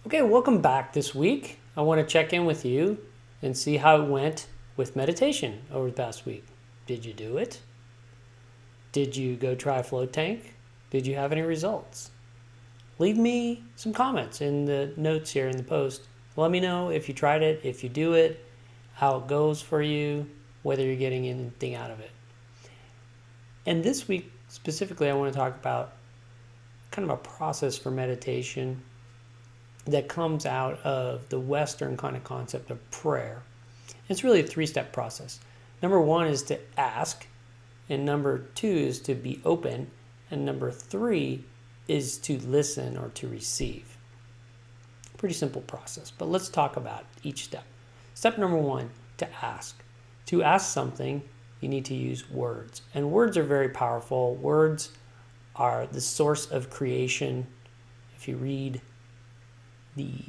Okay, welcome back this week. I want to check in with you and see how it went with meditation over the past week. Did you do it? Did you go try Float Tank? Did you have any results? Leave me some comments in the notes here in the post. Let me know if you tried it, if you do it, how it goes for you, whether you're getting anything out of it. And this week specifically, I want to talk about kind of a process for meditation that comes out of the Western kind of concept of prayer. It's really a three-step process. Number one is to ask, and number two is to be open, and number three is to listen or to receive. Pretty simple process, but let's talk about each step. Step number one, to ask. To ask something, you need to use words, and words are very powerful. Words are the source of creation. If you read the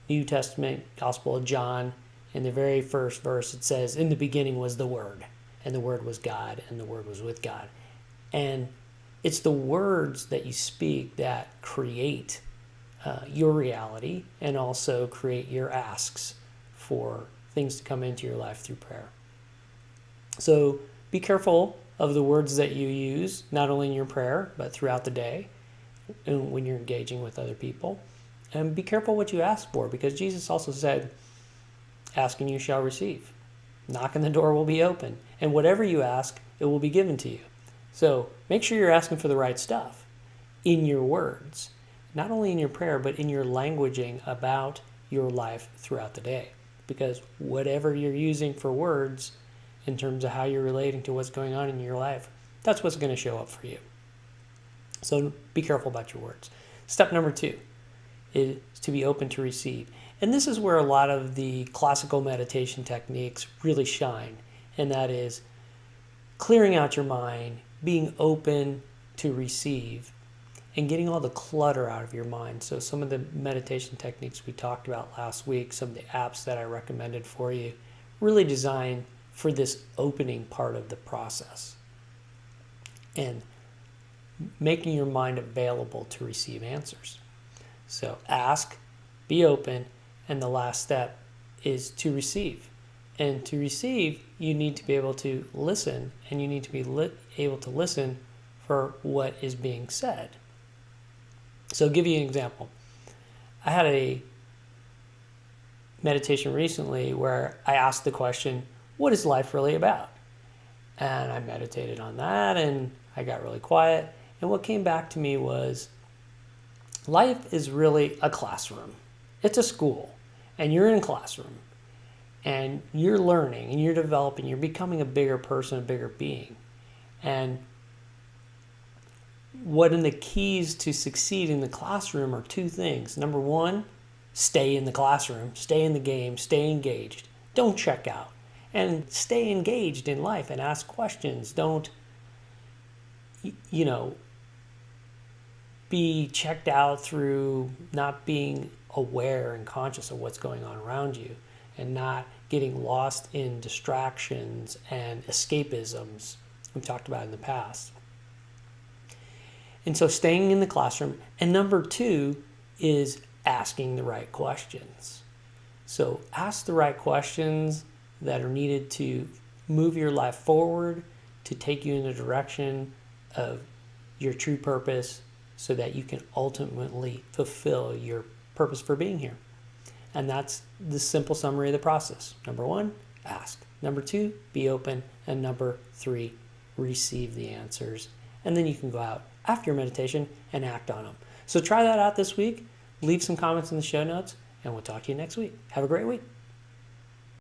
New Testament Gospel of John, in the very first verse, it says, "In the beginning was the Word, and the Word was God, and the Word was with God." And it's the words that you speak that create your reality and also create your asks for things to come into your life through prayer. So be careful of the words that you use, not only in your prayer, but throughout the day and when you're engaging with other people. And be careful what you ask for, because Jesus also said, "Ask and you shall receive. Knock and the door will be open. And whatever you ask, it will be given to you." So make sure you're asking for the right stuff in your words, not only in your prayer, but in your languaging about your life throughout the day. Because whatever you're using for words in terms of how you're relating to what's going on in your life, that's what's going to show up for you. So be careful about your words. Step number two is to be open to receive. And this is where a lot of the classical meditation techniques really shine. And that is clearing out your mind, being open to receive, and getting all the clutter out of your mind. So some of the meditation techniques we talked about last week, some of the apps that I recommended for you, really designed for this opening part of the process. And making your mind available to receive answers. So ask, be open, and the last step is to receive. And to receive, you need to be able to listen, and you need to be able to listen for what is being said. So I'll give you an example. I had a meditation recently where I asked the question, what is life really about? And I meditated on that, and I got really quiet. And what came back to me was, life is really a classroom. It's a school, and you're in a classroom, and you're learning, and you're developing, you're becoming a bigger person, a bigger being. And one of the keys to succeed in the classroom are two things. Number one, stay in the classroom, stay in the game, stay engaged. Don't check out. And stay engaged in life and ask questions. Don't, be checked out through not being aware and conscious of what's going on around you, and not getting lost in distractions and escapisms we've talked about in the past. And so staying in the classroom. And number two is asking the right questions. So ask the right questions that are needed to move your life forward, to take you in the direction of your true purpose, so that you can ultimately fulfill your purpose for being here. And that's the simple summary of the process. Number one, ask. Number two, be open. And number three, receive the answers. And then you can go out after your meditation and act on them. So try that out this week. Leave some comments in the show notes, and we'll talk to you next week. Have a great week.